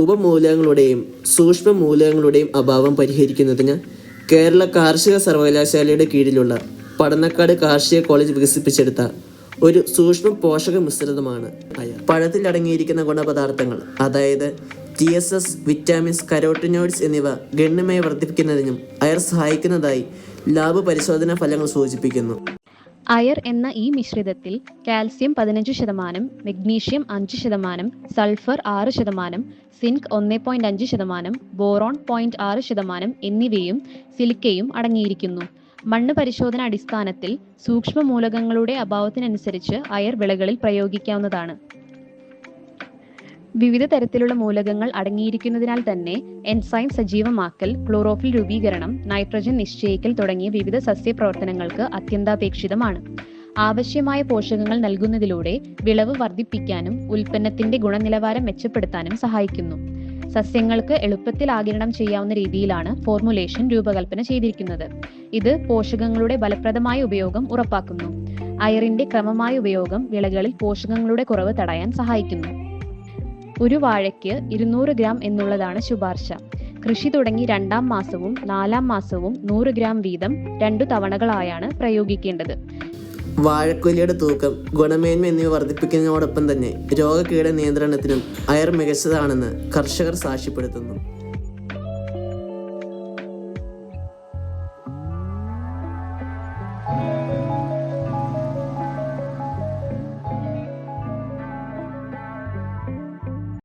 ഉപമൂലകങ്ങളുടെയും സൂക്ഷ്മ മൂലകങ്ങളുടെയും അഭാവം പരിഹരിക്കുന്നതിന് കേരള കാർഷിക സർവകലാശാലയുടെ കീഴിലുള്ള പടന്നക്കാട് കാർഷിക കോളേജ് വികസിപ്പിച്ചെടുത്ത ഒരു സൂക്ഷ്മ പോഷക മിശ്രിതമാണ് അയർ. പഴത്തിൽ അടങ്ങിയിരിക്കുന്ന ഗുണപദാർത്ഥങ്ങൾ അതായത് TSS, വിറ്റാമിൻസ്, കരോട്ടിനോയിഡ്സ് എന്നിവ ഗണ്യമായി വർദ്ധിപ്പിക്കുന്നതിനും അയർ സഹായിക്കുന്നതായി ലാബ് പരിശോധനാ ഫലങ്ങൾ സൂചിപ്പിക്കുന്നു. അയർ എന്ന ഈ മിശ്രിതത്തിൽ calcium 15%, magnesium 5%, sulphur 6%, zinc 1.5%, boron 0.6% എന്നിവയും സിലിക്കയും അടങ്ങിയിരിക്കുന്നു. മണ്ണ് പരിശോധന അടിസ്ഥാനത്തിൽ സൂക്ഷ്മ മൂലകങ്ങളുടെ അഭാവത്തിനനുസരിച്ച് അയർ വിളകളിൽ പ്രയോഗിക്കാവുന്നതാണ്. വിവിധ തരത്തിലുള്ള മൂലകങ്ങൾ അടങ്ങിയിരിക്കുന്നതിനാൽ തന്നെ എൻസൈം സജീവമാക്കൽ, ക്ലോറോഫിൽ രൂപീകരണം, നൈട്രജൻ നിശ്ചയിക്കൽ തുടങ്ങിയ വിവിധ സസ്യപ്രവർത്തനങ്ങൾക്ക് അത്യന്താപേക്ഷിതമാണ്. ആവശ്യമായ പോഷകങ്ങൾ നൽകുന്നതിലൂടെ വിളവ് വർദ്ധിപ്പിക്കാനും ഉൽപ്പന്നത്തിന്റെ ഗുണനിലവാരം മെച്ചപ്പെടുത്താനും സഹായിക്കുന്നു. സസ്യങ്ങൾക്ക് എളുപ്പത്തിൽ ആഗിരണം ചെയ്യാവുന്ന രീതിയിലാണ് ഫോർമുലേഷൻ രൂപകൽപ്പന ചെയ്തിരിക്കുന്നത്. ഇത് പോഷകങ്ങളുടെ ഫലപ്രദമായ ഉപയോഗം ഉറപ്പാക്കുന്നു. അയറിന്റെ ക്രമമായ ഉപയോഗം വിളകളിൽ പോഷകങ്ങളുടെ കുറവ് തടയാൻ സഹായിക്കുന്നു. ഒരു വാഴയ്ക്ക് 200 ഗ്രാം എന്നുള്ളതാണ് ശുപാർശ. കൃഷി തുടങ്ങി 2-ാം മാസവും 4-ാം മാസവും 100 ഗ്രാം വീതം 2 തവണകളായാണ് പ്രയോഗിക്കേണ്ടത്. വാഴക്കൊല്ലിയുടെ തൂക്കം, ഗുണമേന്മ എന്നിവ വർദ്ധിപ്പിക്കുന്നതിനോടൊപ്പം തന്നെ രോഗകീട നിയന്ത്രണത്തിനും അയർ മികച്ചതാണെന്ന് കർഷകർ സാക്ഷ്യപ്പെടുത്തുന്നു.